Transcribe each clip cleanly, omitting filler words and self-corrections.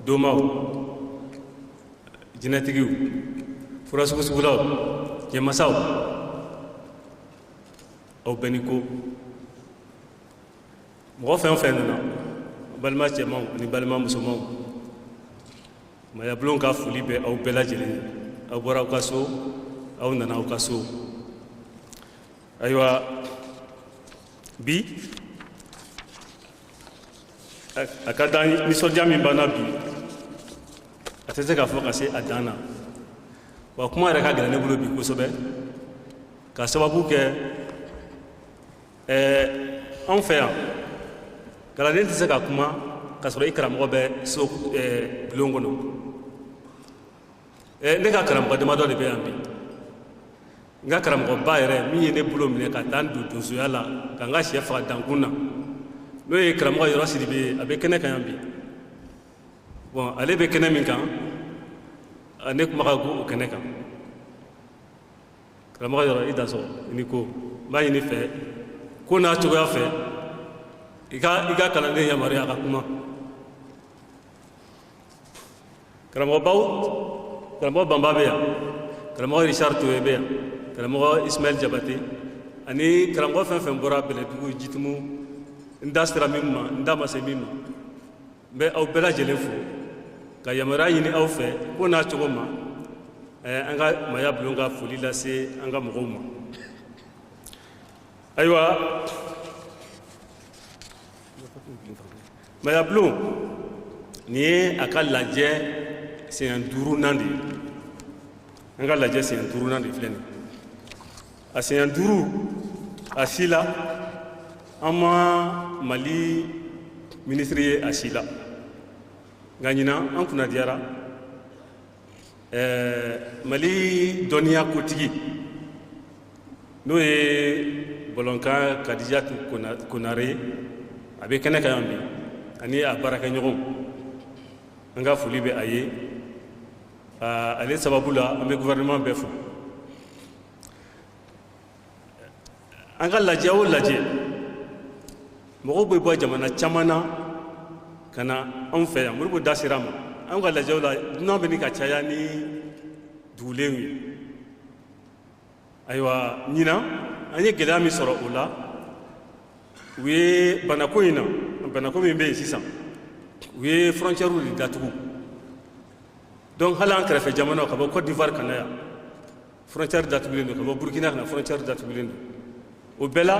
domaw jinatigiw furasugusugulaw jemasaw aw beniko mɔgɔ fɛn fɛn nana balima cɛmanw ani balima musomanw mayabulon ka foli bɛ aw bɛɛ lajɛlen aw bɔra aw ka so aw nana aw ka so ayiwa bi a ka dan nisɔndiya min banna bi a tɛ se ka fɔ ka se a dan na wa kuma yɛrɛ ka gɛlɛn ne bolo bi kosɛbɛ ka sababu kɛ anw fɛ yan kalanden tɛ se ka kuma ka sɔrɔ i karamɔgɔ bɛ so bulon kɔnɔ ne ka karamɔgɔ damadɔ de bɛ yan bi n ka karamɔgɔba yɛrɛ min ye ne bolo minɛ ka taa n don donsoya la ka n ka sɛ faga dankun na n'o ye karamɔgɔ yɔrɔ siribe ye a bɛ kɛnɛ kan yan bi bon ale bɛ kɛnɛ min kan ne kuma ka go o kɛnɛ kan karamɔgɔ yɔrɔ i dasɔrɔ i ni ko n b'a ɲini fɛ ko n'a cogoya fɛ i ka kalanden yamaruya ka kuma karamɔgɔ Banba bɛ yan karamɔgɔ Richard Toye bɛ yan karamɔgɔ Ismaël Jabate ani karamɔgɔ fɛn fɛn bɔra Bɛlɛdugu Jitumu n da sera min ma n da ma se min ma n bɛ aw bɛɛ lajɛlen fo ka yamaruya ɲini aw fɛ ko n'a cogo ma an ka maya bulon ka foli lase an ka mɔgɔw ma ayiwa maya bulon nin ye a ka lajɛ siɲɛ 5nan de ye an ka lajɛ siɲɛ 5nan de filɛ nin a siɲɛ 5 a si la an ma Mali ministre ye a si la nka ɲinan an kunnadiyara Mali dɔnniya kotigi n'o ye bɔlɔnkan Kadijatu Konare a bɛ kɛnɛ kan yan bi ani a baarakɛɲɔgɔnw an ka foli bɛ a ye ale sababu la an bɛ gouvernement bɛɛ fo an ka lajɛ o lajɛ mɔgɔw bɛ bɔ jamana caman na ka na anw fɛ yan Modibo da sera a ma an ka lajɛw la dunan bɛ ni ka caya ni dugulenw ye ayiwa ɲinan an ye gɛlɛya min sɔrɔ o la u ye banako in na banako min bɛ yen sisan u ye frontières de datugu donc hali an kɛrɛfɛ jamanaw ka bɔ Côte d'Ivoire ka na yan frontière datugulen don ka bɔ Burkina ka na frontière datugulen don o bɛɛ la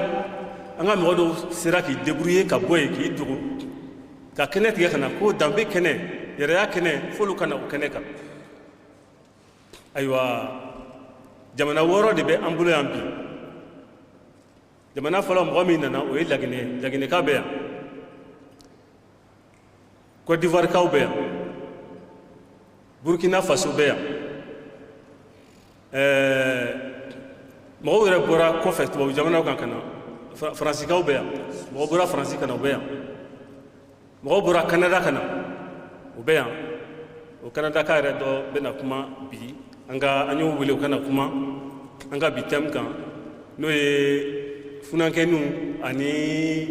an ka mɔgɔ dɔw sera k'i débrouiller ka bɔ yen k'i dogo ka kɛnɛ tigɛ ka na ko danbe kɛnɛ yɛrɛya kɛnɛ f'olu ka na o kɛnɛ kan ayiwa jamana 6 de bɛ an bolo yan bi jamana fɔlɔ mɔgɔ min nana o ye Laginɛka bɛ yan Côte d'Ivoire kaw bɛ yan Burkina Faso bɛ yan mɔgɔw yɛrɛ bɔra kɔfɛ tubabu jamanaw kan ka na Faransikaw bɛ yan mɔgɔw bɔra Faransi ka na o bɛ yan mɔgɔw bɔra Canada ka na o bɛ yan o Canadaka yɛrɛ dɔ bɛna kuma bi an y'o wele o kana kuma an ka bi thème kan n'o ye funankɛninw ani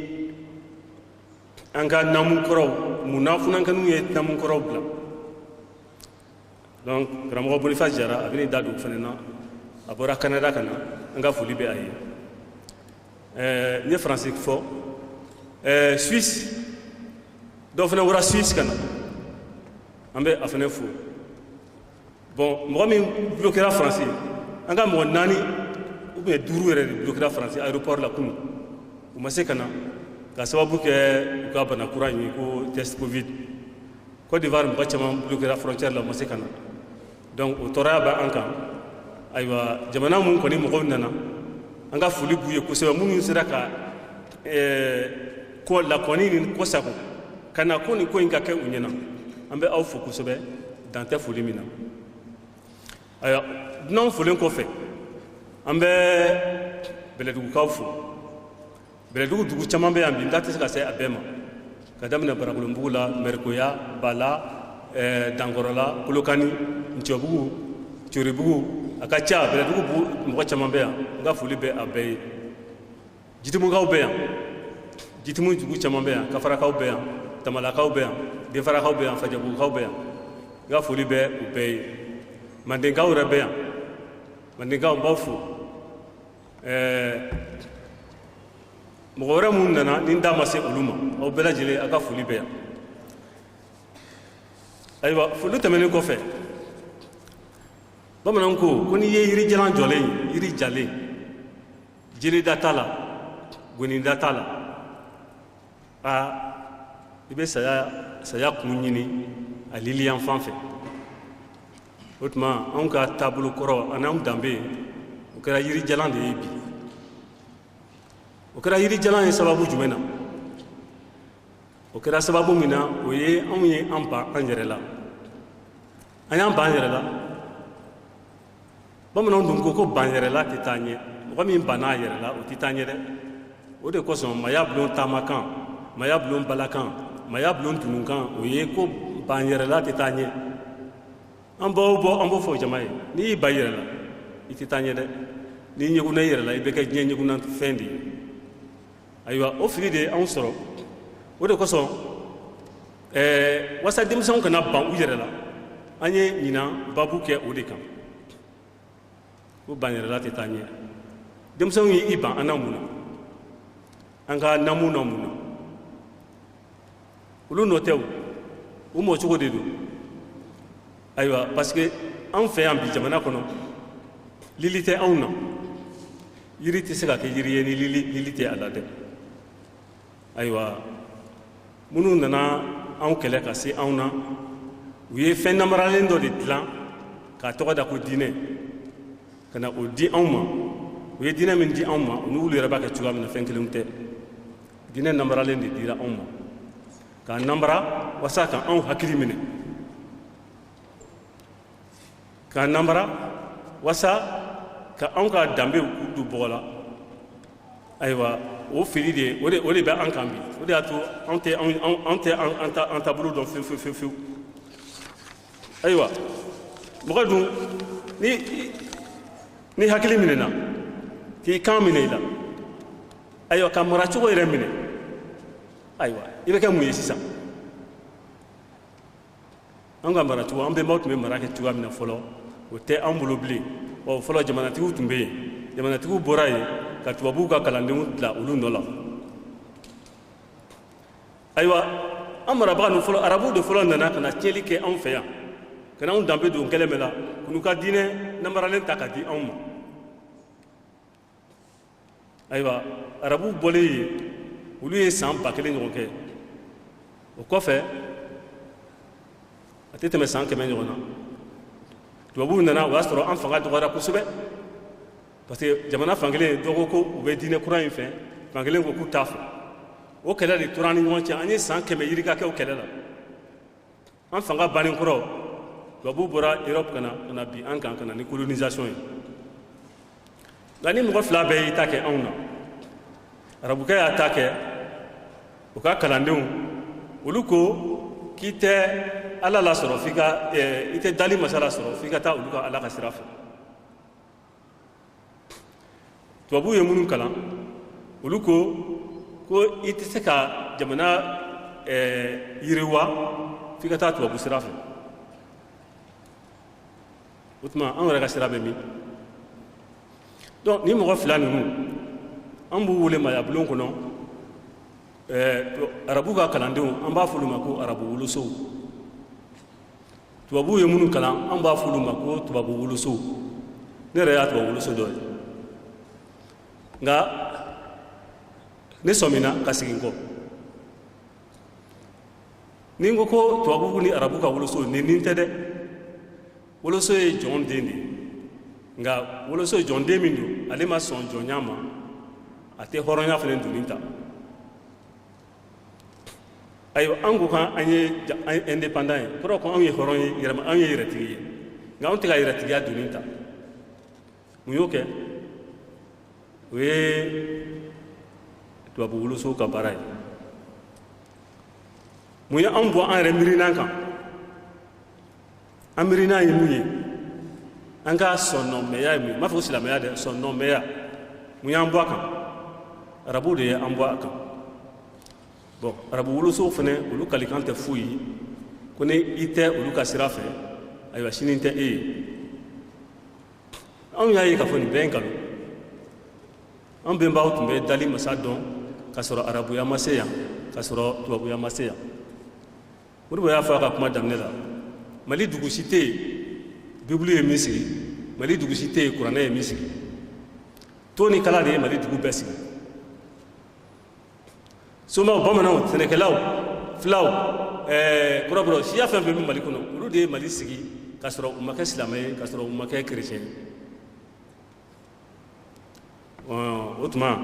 an ka namu kɔrɔw munna funankɛninw ye namu kɔrɔw bila donc karamɔgɔ Boniface Jara a bɛ nin da don o fana na a bɔra Canada ka na an ka foli bɛ a ye n ye Faransi fɔ Suisse dɔw fana bɔra Suisse ka na an bɛ a fana fo bon mɔgɔ min bloquera Faransi an ka mɔgɔ 4 ou bien 5 yɛrɛ de bloquera Faransi aéroport la kunun u ma se ka na ka sababu kɛ u ka bana kura in ye ko test Covid Côte d'Ivoire mɔgɔ caman bloquera frontière la u ma se ka na donc o tɔɔrɔya bɛ an kan ayiwa jamana mun kɔni mɔgɔw nana an ka foli b'u ye kosɛbɛ minnu sera ka ko lakɔni ni ko sago ka na ko nin ko in ka kɛ u ɲɛna an bɛ aw fo kosɛbɛ dan tɛ foli min na ayiwa dunan folen kɔfɛ an bɛ Bɛlɛdugukaw fo Bɛlɛdugu dugu caman bɛ yan bi n da tɛ se ka se a bɛɛ ma ka daminɛ Barakolonbugu la Mɛrikoya Bala Dankɔrɔla Kolokani Ncɔbugu Coribugu a ka ca Bɛlɛdugu mɔgɔ caman bɛ yan n ka foli bɛ a bɛɛ ye Jitumukaw bɛ yan Jitumu dugu caman bɛ yan Kafarakaw bɛ yan Tamalakaw bɛ yan denfarakaw bɛ yan fajabugukaw bɛ yan n ka foli bɛ u bɛɛ ye mandenkaw yɛrɛ bɛ yan mandenkaw n b'aw fo mɔgɔ wɛrɛ minnu nana ni n da ma se olu ma aw bɛɛ lajɛlen aw ka foli bɛ yan ayiwa foli tɛmɛnen kɔfɛ bamananw ko n'i ye yirijalan jɔlen yiri jalen jelida t'a la gonida t'a la i bɛ saya kun ɲini a liliyan fan fɛ o tuma anw ka taabolo kɔrɔ ani anw danbe o kɛra yirijalan de ye bi o kɛra yirijalan ye sababu jumɛn na o kɛra sababu min na o ye anw ye an ban an yɛrɛ la an y'an ban an yɛrɛ la bamananw dun ko ban yɛrɛ la tɛ taa ɲɛ mɔgɔ min banna a yɛrɛ la o tɛ taa ɲɛ dɛ o de kosɔn maya bulon taamakan maya bulon balakan maya bulon tununkan o ye ko ban yɛrɛ la tɛ taa ɲɛ an b'o fɔ jama ye n'i y'i ban i yɛrɛ la i tɛ taa ɲɛ dɛ n'i ɲɛgunna i yɛrɛ la i bɛ kɛ diɲɛ ɲɛgunna fɛn de ye ayiwa o fili de ye anw sɔrɔ o de kosɔn walasa denmisɛnw kana ban u yɛrɛ la an ye ɲinan babu kɛ o de kan ko ban yɛrɛ la tɛ taa ɲɛ denmisɛnw y'i ban an na mun na an ka namu na mun na olu nɔ tɛ u mɔ cogo de don ayiwa parce que anw fɛ yan bi jamana kɔnɔ lili tɛ anw na yiri tɛ se ka kɛ yiri ye ni lili tɛ a la dɛ ayiwa minnu nana anw kɛlɛ ka se anw na u ye fɛn namaralen dɔ de dilan k'a tɔgɔ da ko diinɛ ka na o di anw ma u ye diinɛ min di anw ma u n'olu yɛrɛ b'a kɛ cogoya min na fɛn kelenw tɛ diinɛ namaralen de dira anw ma k'a namara walasa ka anw hakili minɛ k'a namara walasa ka anw ka danbew don bɔgɔ la ayiwa o fili de o de bɛ an kan bi o de y'a to anw tɛ an taabolo dɔn fewu ayiwa mɔgɔ dun ni hakili minɛna k'i kan minɛ i la ayiwa ka mara cogo yɛrɛ minɛ ayiwa i bɛ kɛ mun ye sisan an ka mara cogo an bɛnbaw tun bɛ mara kɛ cogoya min na fɔlɔ o tɛ an bolo bilen fɔlɔ jamanatigiw tun bɛ yen jamanatigiw bɔra yen ka tubabuw ka kalandenw bila olu nɔ la ayiwa an marabaga ninnu fɔlɔ arabuw de fɔlɔ nana ka na tiɲɛli kɛ anw fɛ yan ka n'anw danbe don kɛlɛ mɛn la k'u ka diinɛ namaralen ta ka di anw ma ayiwa arabuw bɔlen yen olu ye san 1000 ɲɔgɔn kɛ o kɔfɛ a tɛ tɛmɛ san 100 ɲɔgɔn na tubabuw nana o y'a sɔrɔ an fanga dɔgɔyara kosɛbɛ parce que jamana fankelen dɔ ko u bɛ diinɛ kura in fɛ fankelen ko k'u t'a fɛ o kɛlɛ de tora an ni ɲɔgɔn cɛ an ye san 100 yirika kɛ o kɛlɛ la an fanga bannen kɔrɔ tubabuw bɔra Europe ka na bi an kan ka na ni colonisation ye nka ni mɔgɔ fila bɛɛ y'i ta kɛ anw na arabukɛ y'a ta kɛ u ka kalandenw olu ko k'i tɛ ala lasɔrɔ f'i ka i tɛ dali masa lasɔrɔ f'i ka taa olu ka ala ka sira fɛ tubabuw ye minnu kalan olu ko i tɛ se ka jamana yiriwa f'i ka taa tubabu sira fɛ o tuma an yɛrɛ ka sira bɛ min donc ni mɔgɔ fila ninnu an b'u wele mayabulon kɔnɔ arabu ka kalandenw an b'a fɔ olu ma ko arabu wolosow tubabuw ye minnu kalan an b'a fɔ olu ma ko tubabu wolosow ne yɛrɛ y'a tubabu woloso dɔ ye nka ne sɔmina ka segin kɔ ni n ko tubabu ni arabu ka woloso nin tɛ dɛ woloso ye jɔn den de ye nka woloso ye jɔn den min don ale ma sɔn jɔnya ma a tɛ hɔrɔnya fana donni ta ayiwa an ko kan an ye indépendant ye kɔrɔ ko anw ye hɔrɔn ye anw ye yɛrɛtigi ye nka anw tɛ ka yɛrɛtigiya donni ta mun y'o kɛ o ye tubabu woloso ka baara ye mun ye anw bɔ an yɛrɛ miirinan kan an miirinan ye mun ye an ka sɔnnɔnbɛya ye mun ye n b'a fɔ ko silamɛya dɛ sɔnnɔnbɛya mun y'an bɔ a kan arabuw de ye an bɔ a kan bon arabu woloso fana olu kalikan tɛ foyi ye ko ni i tɛ olu ka sira fɛ ayiwa sini tɛ e ye anw y'a ye k'a fɔ nin bɛɛ ye nkalon an bɛnbaw tun bɛ dali masa dɔn k'a sɔrɔ arabuya ma se yan k'a sɔrɔ tubabuya ma se yan Modibo y'a fɔ a ka kuma daminɛ la Mali dugu si tɛ yen Bibulu ye min sigi Mali dugu si tɛ yen Kuranɛ ye min sigi to ni kala de ye Mali dugu bɛɛ sigi somaw bamananw sɛnɛkɛlaw filaw kɔrɔbɔrɔ siya fɛn fɛn bɛ Mali kɔnɔ olu de ye Mali sigi k'a sɔrɔ u ma kɛ silamɛ ye k'a sɔrɔ u ma kɛ kerecɛn ye o tuma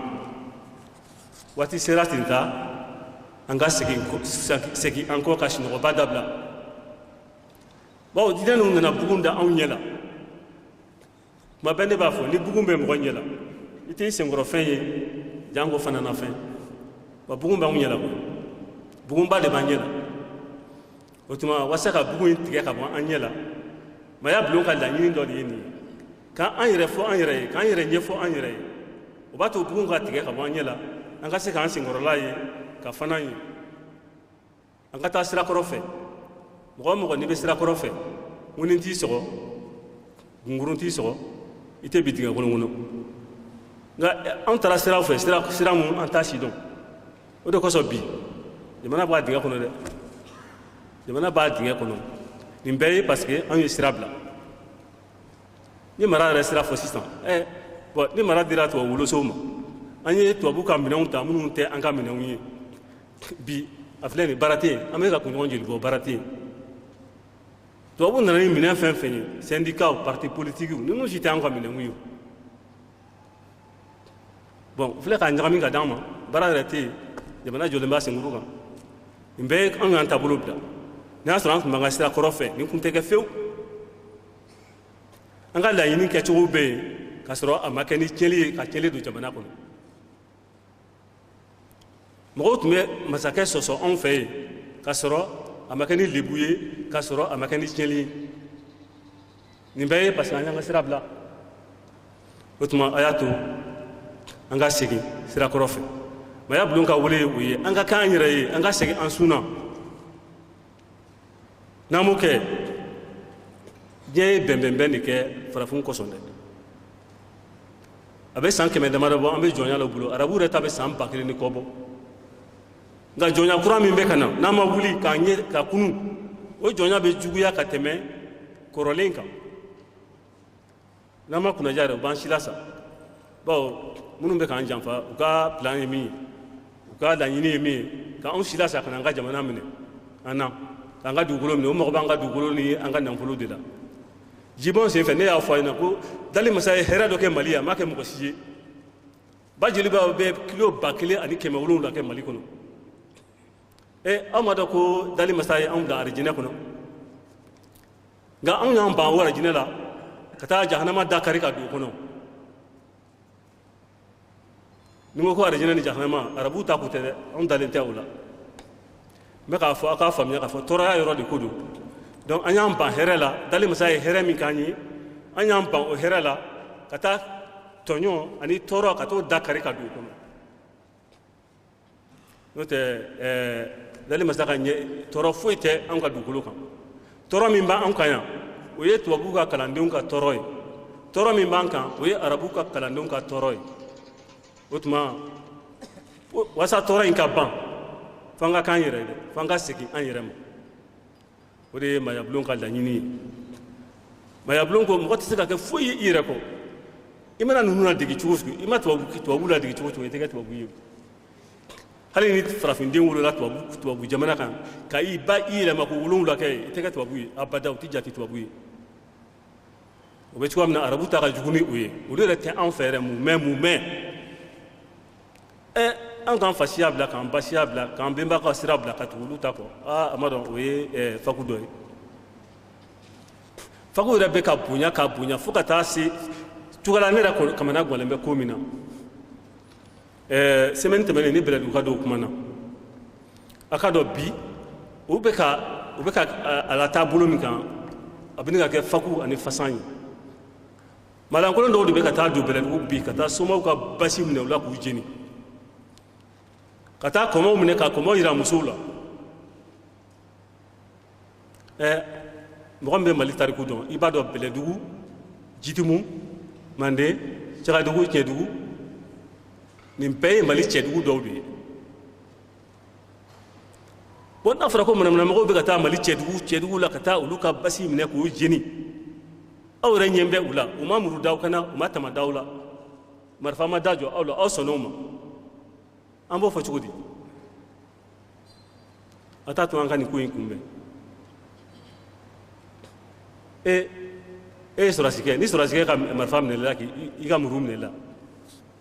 waati sera ten ta an ka segin an kɔ ka sunɔgɔba dabila bawo diinɛ ninnu nana bugun da anw ɲɛ la tuma bɛɛ ne b'a fɔ ni bugun bɛ mɔgɔ ɲɛ la i tɛ i senkɔrɔfɛn ye jango fana na fɛn wa bugun b'anw ɲɛ la bugunba de b'an ɲɛ la o tuma walasa ka bugun in tigɛ ka bɔ an ɲɛ la maya bulon ka laɲini dɔ de ye nin ye k'an yɛrɛ fɔ an yɛrɛ ye k'an yɛrɛ ɲɛfɔ an yɛrɛ ye o b'a to bugun ka tigɛ ka bɔ an ɲɛ la an ka se k'an senkɔrɔla ye ka fana ye an ka taa sirakɔrɔ fɛ mɔgɔ o mɔgɔ n'i bɛ sirakɔrɔ fɛ ŋuni t'i sɔgɔ gungurun t'i sɔgɔ i tɛ bi tigɛ kolon kɔnɔ nka anw taara siraw fɛ sira mun an t'a si dɔn o de kosɔn bi jamana b'a dingɛ kɔnɔ dɛ jamana b'a dingɛ kɔnɔ nin bɛɛ ye parce que anw ye sira bila ni mara yɛrɛ sira fɔ sisan bon ni mara dira tubabu wolosow ma an ye tubabu ka minɛnw ta minnu tɛ an ka minɛnw ye bi a filɛ nin baara tɛ yen an bɛ ka kunɲɔgɔn joli bɔ baara tɛ yen tubabu nana ni minɛn fɛn fɛn ye syndicats parti politiques ninnu si tɛ an ka minɛnw ye bon filɛ k'a ɲagami ka d'an ma baara yɛrɛ tɛ yen jamana jɔlen b'a senkuru kan nin bɛɛ ye anw y'an taabolo bila n'a y'a sɔrɔ an tun b'an ka sira kɔrɔ fɛ nin tun tɛ kɛ fewu an ka laɲini kɛcogo bɛ yen k'a sɔrɔ a ma kɛ ni tiɲɛli ye ka tiɲɛli don jamana kɔnɔ mɔgɔw tun bɛ masakɛ sɔsɔ anw fɛ yen k'a sɔrɔ a ma kɛ ni lebu ye k'a sɔrɔ a ma kɛ ni tiɲɛli ye nin bɛɛ ye parce que an y'an ka sira bila o tuma a y'a to an ka segin sira kɔrɔ fɛ maya bulon ka wele o ye an ka kɛ an yɛrɛ ye an ka segin an sun na n'an m'o kɛ diɲɛ ye bɛnbɛnbɛn de kɛ farafin kosɔn dɛ a bɛ san 100 damadɔ bɔ an bɛ jɔnya la u bolo arabu yɛrɛ ta bɛ san 1000 ni kɔ bɔ nka jɔnya kura min bɛ ka na n'an ma wuli ka kunu o jɔnya bɛ juguya ka tɛmɛ kɔrɔlen kan n'an ma kunnaja yɛrɛ u b'an sila sa bawo minnu bɛ k'an janfa u ka plan ye min ye u ka laɲini ye min ye k'anw sila sa ka na an ka jamana minɛ an na k'an ka dugukolo minɛ o mago b'an ka dugukolo ni an ka nafolo de la jibɔn senfɛ ne y'a fɔ a ɲɛna ko dali masa ye hɛrɛ dɔ kɛ mali ye a ma kɛ mɔgɔ si ye ba jeliba bɛ kilo 1700 kɛ mali kɔnɔ aw ma dɔn ko dali masa ye anw bila arijinɛ kɔnɔ nka anw y'an ban o arijinɛ la ka taa jahanama da kari ka don o kɔnɔ ni ko arijinɛ ni jahanama arabu ta kun tɛ dɛ anw dalen tɛ o la n bɛ k'a fɔ aw k'a faamuya k'a fɔ tɔɔrɔya yɔrɔ de ko don donc an y'an ban hɛrɛ la dali masa ye hɛrɛ min k'an ye an y'an ban o hɛrɛ la ka taa tɔɲɔ ani tɔɔrɔ ka t'o da kari ka don o kɔnɔ n'o tɛ dali masa ka ɲɛ tɔɔrɔ foyi tɛ an ka dugukolo kan tɔɔrɔ min b'an kan yan o ye tubabu ka kalandenw ka tɔɔrɔ ye tɔɔrɔ min b'an kan o ye arabu ka kalandenw ka tɔɔrɔ ye o tuma walasa tɔɔrɔ in ka ban f'an ka k'an yɛrɛ ye dɛ f'an ka segin an yɛrɛ ma o de ye mayabulon ka laɲini ye mayabulon ko mɔgɔ tɛ se ka kɛ foyi ye i yɛrɛ kɔ i mana ninnu ladege cogo o cogo i ma tubabu ladege cogo o cogo i tɛ kɛ tubabu ye hali ni farafin wolola tubabu jamana kan ka i ba i yɛlɛma ko 7 kɛ i tɛ kɛ tubabu ye abada o tɛ jate tubabu ye o bɛ cogoya min na arabu ta ka jugu ni o ye olu yɛrɛ tɛ anw fɛ yɛrɛ mun mɛn an k'an fasiya bila k'an basiya bila k'an bɛnba ka sira bila ka tugu olu ta kɔ a ma dɔn o ye faku dɔ ye faku yɛrɛ bɛ ka bonya fo ka taa se cogoya la ne yɛrɛ kamana gɔlen bɛ ko min na semaine tɛmɛnen ni bɛlɛdugu ka don kuma na a ka dɔn bi u bɛ ka a la taabolo min kan a bɛ ne ka kɛ faku ani fasan ye malankolon dɔw de bɛ ka taa don bɛlɛdugu bi ka taa somaw ka basi minɛ u la k'u jeni ka taa kɔmɔw minɛ ka kɔmɔ yira musow la mɔgɔ min bɛ Mali tariku dɔn i b'a dɔn Bɛlɛdugu Jitimu Mande Cagadugu Cɛdugu nin bɛɛ ye Mali cɛdugu dɔw de ye bon n'a fɔra ko manamanamɔgɔw bɛ ka taa Mali cɛdugu la ka taa olu ka basi minɛ k'u jeni aw yɛrɛ ɲɛ bɛ u la u ma muru da aw kana u ma tama da aw la marifa ma da jɔ aw la aw sɔnn'o ma an b'o fɔ cogo di a t'a to an ka nin ko in kunbɛn e ye sɔrɔsi kɛ ni sɔrɔsi kɛ ka marifa minɛ la k'i ka muru minɛ la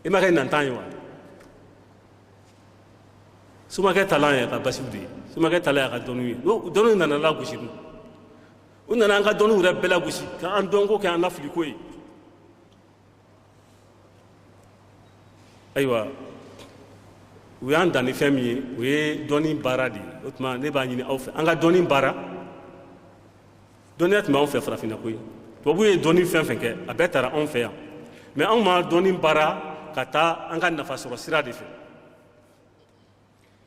i ma kɛ nantan ye wa Sumakɛ talan ye ka basiw de ye Sumakɛ talan y'a ka dɔnniw ye dɔnniw nana lagosi u nana an ka dɔnniw yɛrɛ bɛɛ lagosi k'an dɔnko kɛ an lafiliko ye ayiwa u y'an dan ni fɛn min ye o ye dɔnni baara de ye o tuma ne b'a ɲini aw fɛ an ka dɔnni baara dɔnniya tun b'anw fɛ farafinna ko ye tubabuw ye dɔnni fɛn fɛn kɛ a bɛɛ taara anw fɛ yan mais anw ma dɔnni baara ka taa an ka nafasɔrɔ sira de fɛ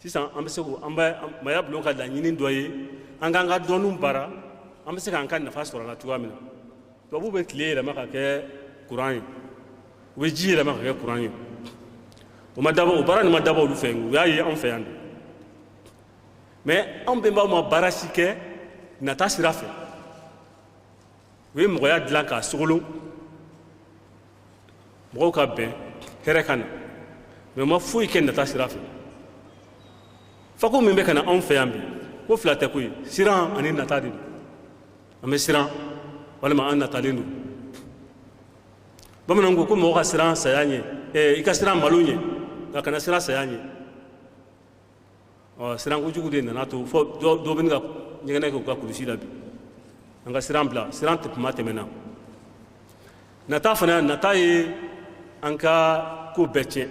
sisan an bɛ se k'o an bɛ maya bulon ka laɲini dɔ ye an k'an ka dɔnniw baara an bɛ se k'an ka nafa sɔrɔ a la cogoya min na tubabuw bɛ tile yɛlɛma ka kɛ kuran ye u bɛ ji yɛlɛma ka kɛ kuran ye o baara nin ma dabɔ olu fɛ u y'a ye anw fɛ yan de mais anw bɛnbaw ma baara si kɛ nata sira fɛ u ye mɔgɔya dilan k'a sogolon mɔgɔw ka bɛn hɛrɛ ka na mais u ma foyi kɛ nata sira fɛ fako min bɛ ka na anw fɛ yan bi ko fila tɛ koyi siran ani nata de don an bɛ siran walima an natalen don bamananw ko mɔgɔ ka siran saya ɲɛ i ka siran malo ɲɛ nka kana siran saya ɲɛ siran kojugu de nana to fɔ dɔw bɛ ka ɲɛgɛnɛ kɛ u ka kulusi la bi an ka siran bila siran kuma tɛmɛna nata fana nata ye an ka ko bɛɛ tiɲɛ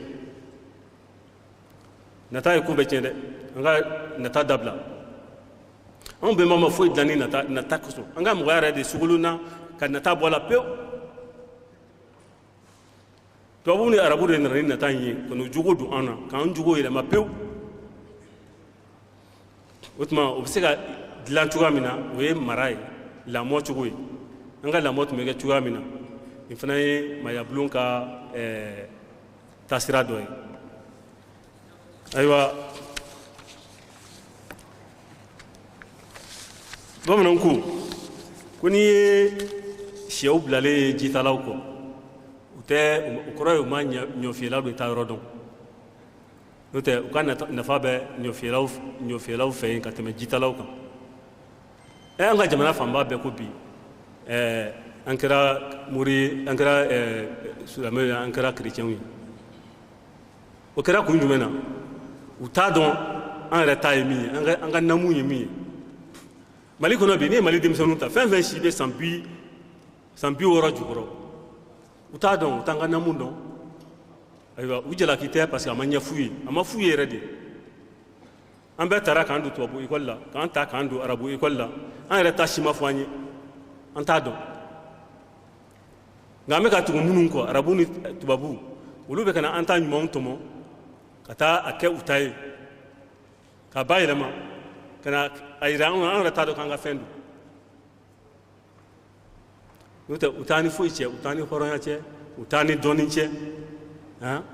nata ye ko bɛɛ tiɲɛ dɛ an ka nata dabila anw bɛnbaw ma foyi dilan ni nata kosɔn an ka mɔgɔya yɛrɛ de sogolonna ka nata bɔ a la pewu tubabuw ni arabuw de nana ni nata in ye ka n'u jogo don an na k'an jogo yɛlɛma pewu o tuma o bɛ se ka dilan cogoya min na o ye mara ye lamɔ cogo ye an ka lamɔ tun bɛ kɛ cogoya min na nin fana ye mayabulon ka taasira dɔ ye ayiwa bamananw ko n'i ye sɛw bilalen jitalaw kɔ o kɔrɔ ye u ma ɲɔfiyɛlaw de taa yɔrɔ dɔn n'o tɛ u ka nafa bɛ ɲɔfiyɛlaw fɛ yen ka tɛmɛ jitalaw kan an ka jamana fanba bɛɛ ko bi an kɛra mori ye an kɛra silamɛw ye an kɛra kerecɛnw ye o kɛra kun jumɛn na u t'a dɔn an yɛrɛ ta ye min ye an ka namu ye min ye Mali kɔnɔ bi ne ye Mali denmisɛnninw ta fɛn fɛn si bɛ san 60 jukɔrɔ u t'a dɔn u t'an ka namu dɔn ayiwa u jalaki tɛ parce que a ma ɲɛ f'u ye a ma f'u ye yɛrɛ de an bɛɛ taara k'an don tubabu école la k'an ta k'an don arabu école la an yɛrɛ ta si ma fɔ an ye an t'a dɔn nka an bɛ ka tugu minnu kɔ arabu ni tubabu olu bɛ ka na an ta ɲumanw tɔmɔ ka taa a kɛ u ta ye ka bayɛlɛma ka na a yira an yɛrɛ t'a dɔn k'an ka fɛn don n'o tɛ u t'a ni foyi cɛ u t'a ni hɔrɔnya cɛ u t'a ni dɔnni cɛ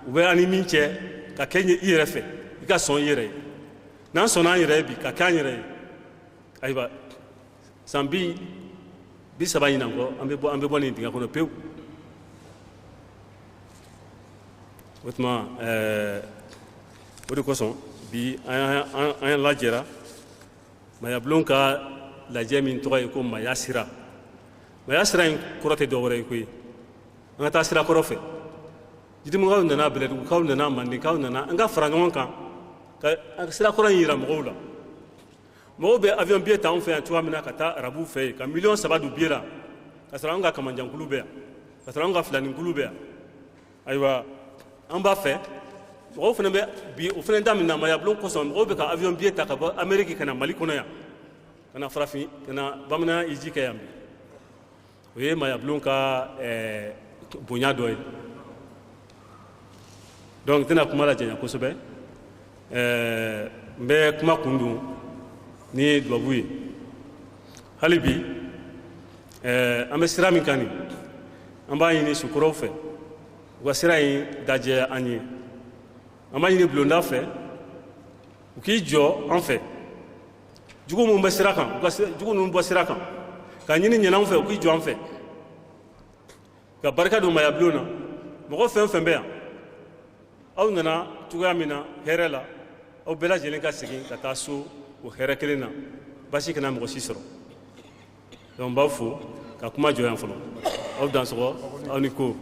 u bɛ an ni min cɛ ka kɛ i yɛrɛ fɛ i ka sɔn i yɛrɛ ye n'an sɔnna an yɛrɛ ye bi ka kɛ an yɛrɛ ye ayiwa san 30 ɲinan kɔ an bɛ bɔ nin dingɛ kɔnɔ pewu o tuma o de kosɔn bi an lajɛra mayabulon ka lajɛ min tɔgɔ ye ko maya sira in kɔrɔ tɛ dɔwɛrɛ ye koyi an ka taa sira kɔrɔ fɛ jitimukaw nana bɛlɛdugukaw nana mandenkaw nana an ka fara ɲɔgɔn kan ka sira kɔrɔ in yira mɔgɔw la mɔgɔw bɛ avion billet ta anw fɛ yan cogoya min na ka taa arabuw fɛ yen ka miliyɔn 3 don billet la ka sɔrɔ an ka kamajankulu bɛ yan ka sɔrɔ an ka filaninkulu bɛ yan ayiwa an b'a fɛ mɔgɔw fana bɛ bi o fana daminɛ mayabulon kosɔn mɔgɔw bɛ ka avion billet ta ka bɔ Amérique ka na Mali kɔnɔ yan ka na farafin ka na bamananya hiji kɛ yan bi o ye mayabulon ka bonya dɔ ye donc n tɛna kuma lajanya kosɛbɛ n bɛ kuma kun dun ni dubabu ye hali bi an bɛ sira min kan nin an b'a ɲini sukɔrɔw fɛ u ka sira in dajɛ an ye an b'a ɲini bulonda fɛ u k'i jɔ an fɛ jugu minnu bɛ sira kan u ka jugu ninnu bɔ sira kan ka ɲini ɲɛnanw fɛ u k'i jɔ an fɛ ka barika don maya bulon na mɔgɔ fɛn o fɛn bɛ yan aw nana cogoya min na hɛrɛ la aw bɛɛ lajɛlen ka segin ka taa so o hɛrɛ kelen na basi kana mɔgɔ si sɔrɔ donc n b'aw fo ka kuma jɔ yan fɔlɔ aw dansɔgɔ aw ni ko